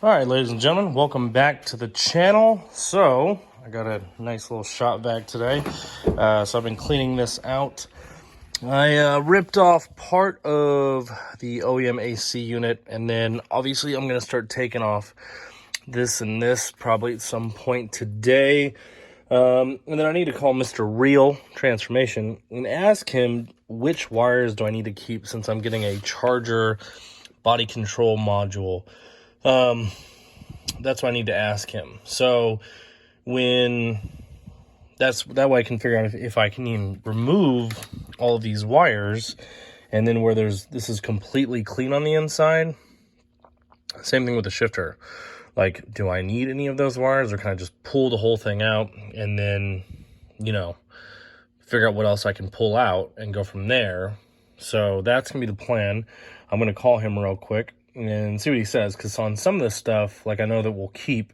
All right, ladies and gentlemen, welcome back to the channel. So I got a nice little shop vac today. So I've been cleaning this out. I ripped off part of the OEM AC unit, and then obviously I'm going to start taking off this and this probably at some point today. And then I need to call Mr. Real Transformation and ask him which wires do I need to keep since I'm getting a charger body control module. That's what I need to ask him. So that way I can figure out if I can even remove all of these wires, and then where this is completely clean on the inside. Same thing with the shifter. Like, do I need any of those wires, or can I just pull the whole thing out and then, figure out what else I can pull out and go from there? So that's gonna be the plan. I'm gonna call him real quick and see what he says, because on some of this stuff, like, I know that we'll keep.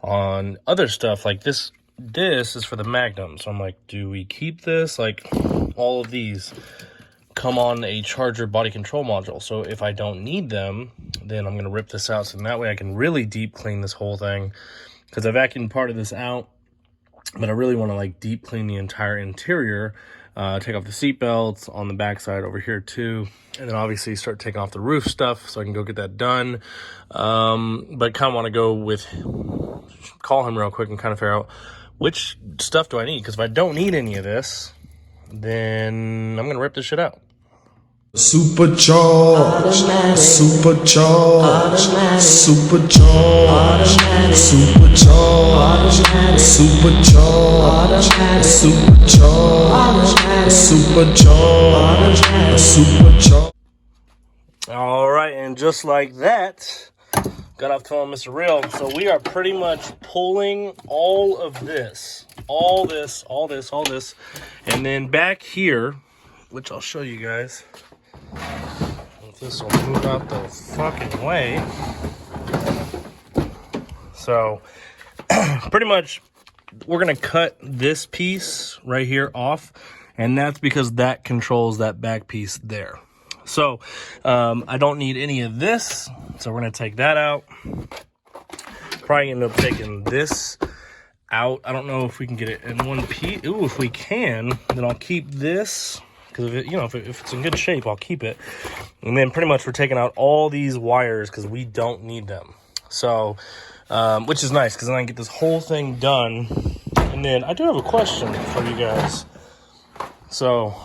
On other stuff, like this is for the MAGNUM. So I'm like, do we keep this? Like, all of these come on a charger body control module. So if I don't need them, then I'm gonna rip this out, so that way I can really deep clean this whole thing, because I vacuumed part of this out, but I really want to like deep clean the entire interior. Take off the seat belts on the backside over here too, and then obviously start taking off the roof stuff so I can go get that done. But kind of want to call him real quick and kind of figure out which stuff do I need, because if I don't need any of this, then I'm gonna rip this shit out. Supercharged, supercharged, supercharged, supercharged, supercharged, supercharged, supercharged. All right, and just like that, got off telling Mr. Real. So we are pretty much pulling all of this, all this, and then back here, which I'll show you guys. If this will move out the fucking way. So pretty much we're gonna cut this piece right here off, and that's because that controls that back piece there. So I don't need any of this, so we're gonna take that out. Probably end up taking this out. I don't know if we can get it in one piece. Ooh, if we can, then I'll keep this, because if it's in good shape, I'll keep it. And then pretty much we're taking out all these wires because we don't need them. So, which is nice, because then I can get this whole thing done. And then I do have a question for you guys. So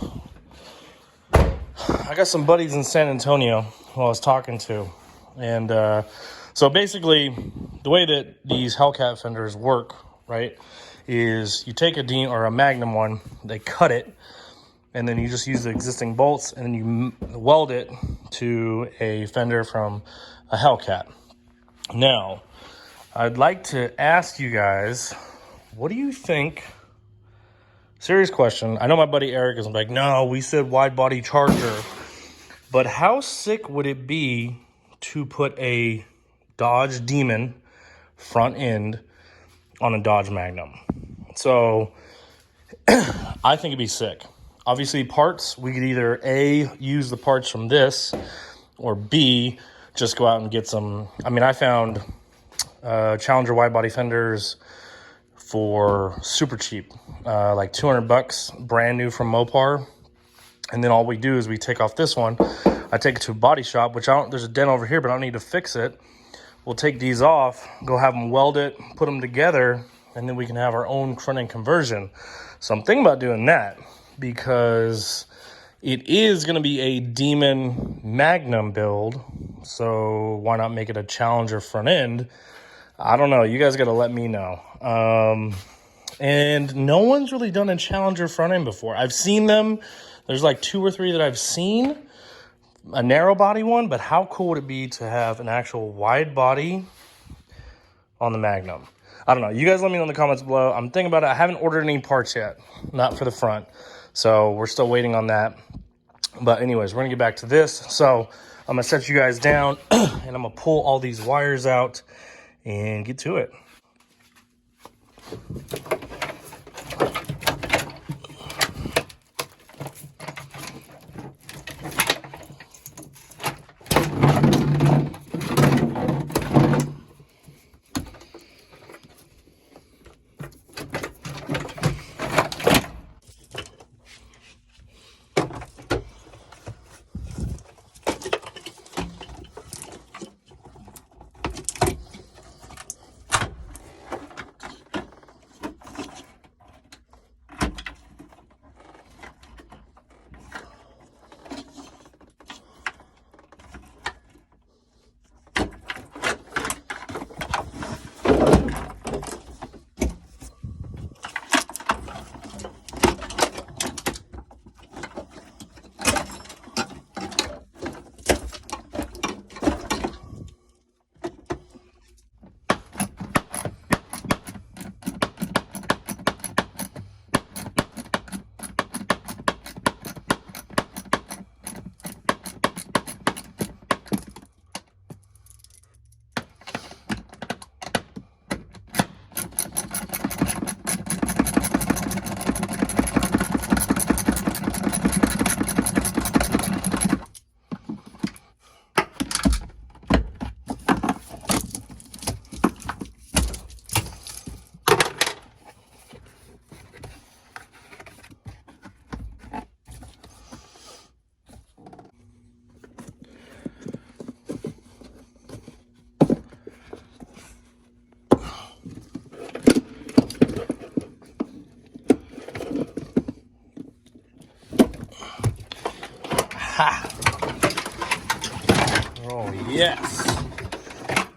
I got some buddies in San Antonio who I was talking to. And so basically the way that these Hellcat fenders work, right, is you take a MAGNUM one, they cut it, and then you just use the existing bolts, and then you weld it to a fender from a Hellcat. Now, I'd like to ask you guys, what do you think? Serious question. I know my buddy Eric is like, no, we said wide body charger. But how sick would it be to put a Dodge Demon front end on a Dodge MAGNUM? So I think it'd be sick. Obviously, parts, we could either A, use the parts from this, or B, just go out and get some. I mean, I found Challenger wide body fenders for super cheap, like $200, brand new from Mopar. And then all we do is we take off this one. I take it to a body shop, which there's a dent over here, but I don't need to fix it. We'll take these off, go have them weld it, put them together, and then we can have our own front end conversion. So I'm thinking about doing that, because it is going to be a Demon MAGNUM build, so why not make it a Challenger front end? I don't know. You guys got to let me know. And no one's really done a Challenger front end before. I've seen them. There's like 2 or 3 that I've seen, a narrow body one, but how cool would it be to have an actual wide body on the MAGNUM? I don't know. You guys let me know in the comments below. I'm thinking about it. I haven't ordered any parts yet, not for the front. So we're still waiting on that. But anyways, we're going to get back to this. So I'm going to set you guys down, and I'm going to pull all these wires out and get to it.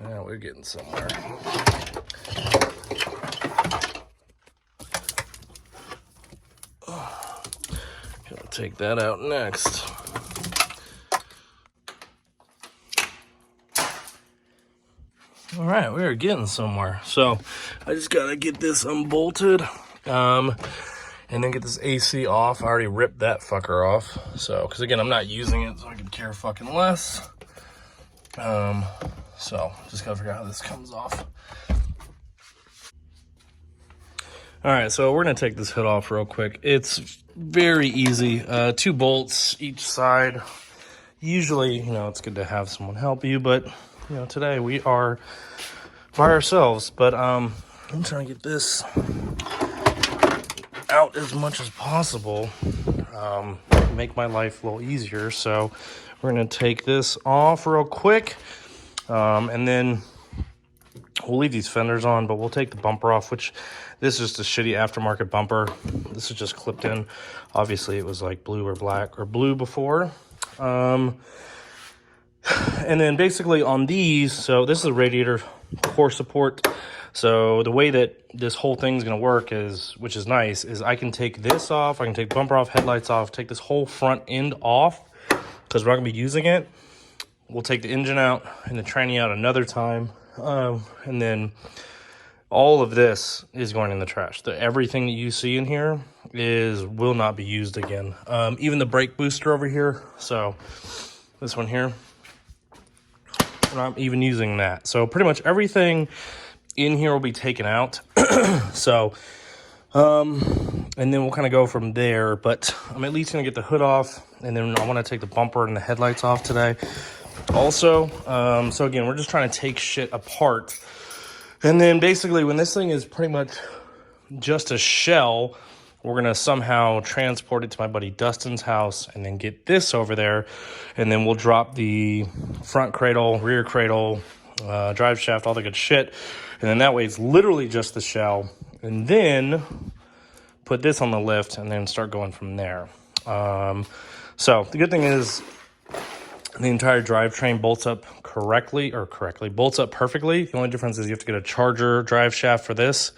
Yeah, we're getting somewhere. Gonna take that out next. All right, we are getting somewhere. So I just gotta get this unbolted, and then get this AC off. I already ripped that fucker off. So, because again, I'm not using it, so I could care fucking less. So just gotta figure out how this comes off. All right, so we're gonna take this hood off real quick. It's very easy. 2 bolts each side. Usually, you know, it's good to have someone help you, but you know, today we are by ourselves. But I'm trying to get this out as much as possible, make my life a little easier. So we're gonna take this off real quick, and then we'll leave these fenders on, but we'll take the bumper off, which this is just a shitty aftermarket bumper. This is just clipped in. Obviously it was like blue or black or blue before. And then basically on these, so this is a radiator core support. So the way that this whole thing's gonna work is, which is nice, is I can take this off, I can take bumper off, headlights off, take this whole front end off, because we're not gonna be using it. We'll take the engine out and the tranny out another time. And then all of this is going in the trash. Everything that you see in here will not be used again. Even the brake booster over here. So this one here, we're not even using that. So pretty much everything in here will be taken out. So, and then we'll kind of go from there. But I'm at least gonna get the hood off, and then I want to take the bumper and the headlights off today. Also, so again, we're just trying to take shit apart. And then basically when this thing is pretty much just a shell, we're going to somehow transport it to my buddy Dustin's house and then get this over there. And then we'll drop the front cradle, rear cradle, drive shaft, all the good shit. And then that way it's literally just the shell. And then put this on the lift and then start going from there. So the good thing is, the entire drivetrain bolts up bolts up perfectly. The only difference is you have to get a charger drive shaft for this.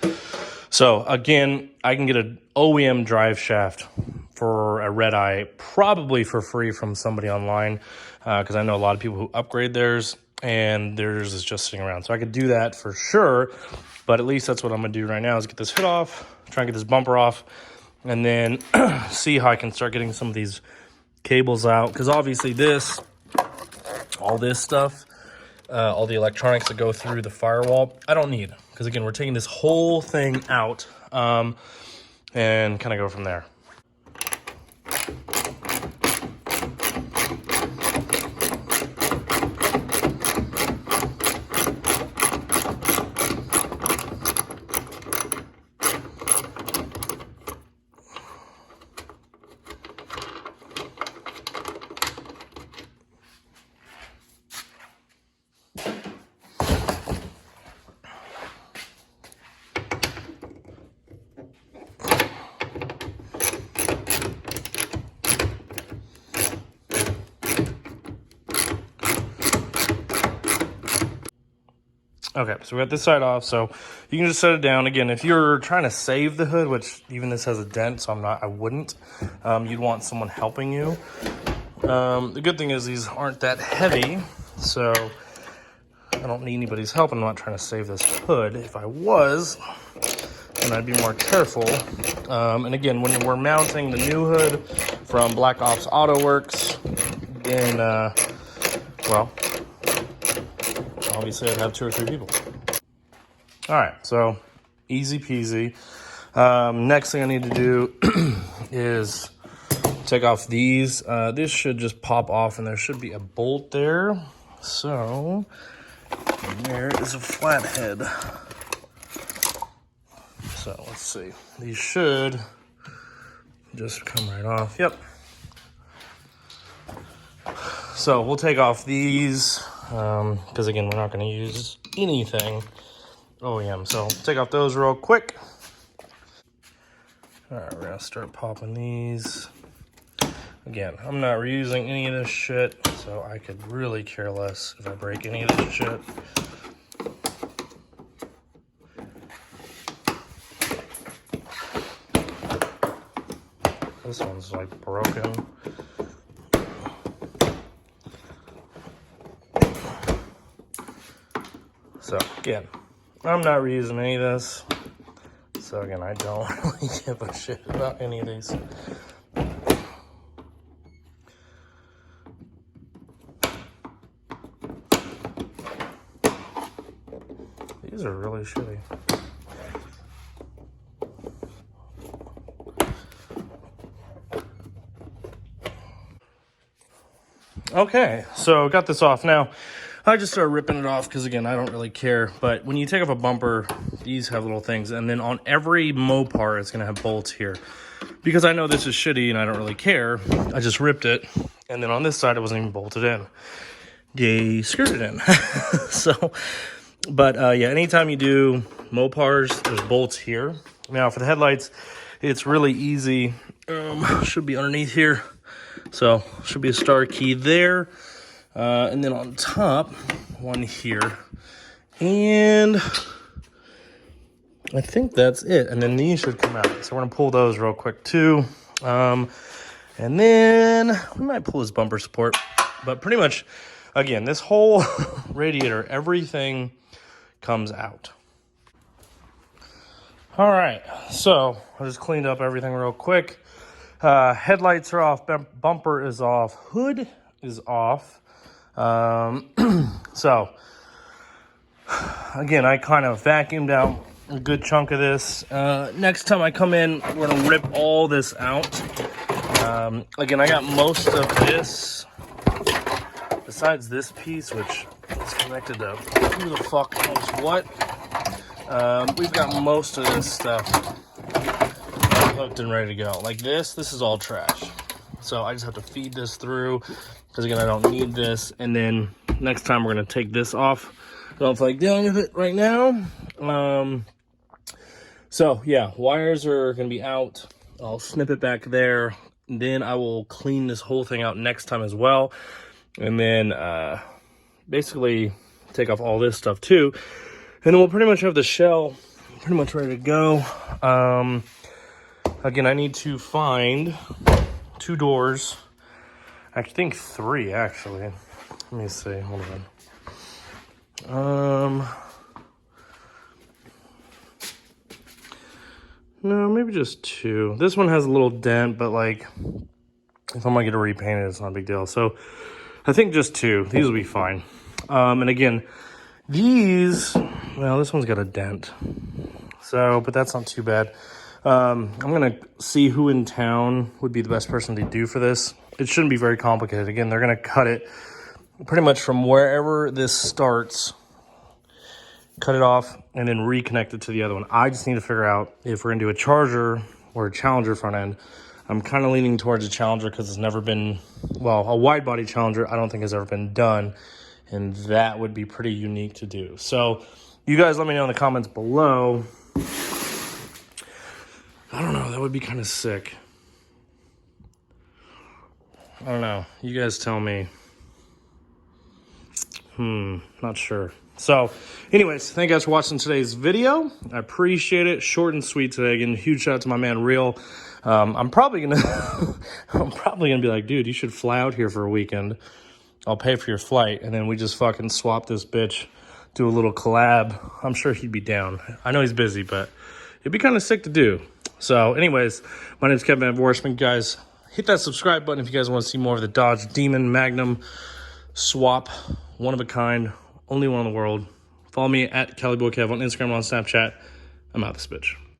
So again, I can get an OEM drive shaft for a red eye, probably for free from somebody online, because I know a lot of people who upgrade theirs and theirs is just sitting around. So I could do that for sure, but at least that's what I'm gonna do right now is get this hood off, try and get this bumper off, and then see how I can start getting some of these cables out, because obviously all this stuff, all the electronics that go through the firewall, I don't need, because again, we're taking this whole thing out, and kind of go from there. Okay, so we got this side off, so you can just set it down. Again, if you're trying to save the hood, which even this has a dent, so I wouldn't, you'd want someone helping you. The good thing is these aren't that heavy, so I don't need anybody's help. I'm not trying to save this hood. If I was, then I'd be more careful. And again, when we're mounting the new hood from Black Ops Auto Works, then, well, obviously I'd have 2 or 3 people. All right, so easy peasy. Next thing I need to do is take off these. This should just pop off and there should be a bolt there. So there is a flathead. So let's see. These should just come right off. Yep. So we'll take off these because again, we're not going to use anything OEM. So take off those real quick. All right, we're going to start popping these. Again, I'm not reusing any of this shit, so I could really care less if I break any of this shit. This one's like broken. So again, I'm not reusing any of this. So again, I don't really give a shit about any of these. These are really shitty. Okay, so got this off now. I just started ripping it off because, again, I don't really care. But when you take off a bumper, these have little things. And then on every Mopar, it's going to have bolts here. Because I know this is shitty and I don't really care, I just ripped it. And then on this side, it wasn't even bolted in. They screwed it in. So, but yeah, anytime you do Mopars, there's bolts here. Now, for the headlights, it's really easy. Should be underneath here. So, should be a star key there. And then on top, one here. And I think that's it. And then these should come out. So we're going to pull those real quick too. And then we might pull his bumper support. But pretty much, again, this whole radiator, everything comes out. All right. So I just cleaned up everything real quick. Headlights are off. Bumper is off. Hood is off. So again, I kind of vacuumed out a good chunk of this. Next time I come in, we're gonna rip all this out. Again, I got most of this besides this piece, which is connected to who the fuck knows what. We've got most of this stuff hooked and ready to go. Like this is all trash. So I just have to feed this through because, again, I don't need this. And then next time we're going to take this off. I don't feel like dealing with it right now. So, yeah, wires are going to be out. I'll snip it back there. Then I will clean this whole thing out next time as well. And then basically take off all this stuff too. And then we'll pretty much have the shell pretty much ready to go. Again, I need to find 2 doors. I think 3, actually. Let me see. Hold on. No, maybe just 2. This one has a little dent, but like, if I'm gonna get it repainted, it's not a big deal. So I think just 2. These will be fine. And again, these, well, this one's got a dent. So, but that's not too bad. I'm going to see who in town would be the best person to do for this. It shouldn't be very complicated. Again, they're going to cut it pretty much from wherever this starts, cut it off, and then reconnect it to the other one. I just need to figure out if we're going to do a Charger or a Challenger front end. I'm kind of leaning towards a Challenger because it's never been, well, a wide body Challenger I don't think has ever been done. And that would be pretty unique to do. So you guys let me know in the comments below. I don't know, that would be kind of sick. I don't know. You guys tell me. Not sure. So, anyways, thank you guys for watching today's video. I appreciate it. Short and sweet today. Again, huge shout out to my man Real. I'm probably gonna be like, dude, you should fly out here for a weekend. I'll pay for your flight, and then we just fucking swap this bitch, do a little collab. I'm sure he'd be down. I know he's busy, but it'd be kind of sick to do. So, anyways, my name's Kevin Van Vorsman. Guys, hit that subscribe button if you guys want to see more of the Dodge Demon Magnum swap. One of a kind. Only one in the world. Follow me at CaliBoyKev on Instagram and on Snapchat. I'm out this bitch.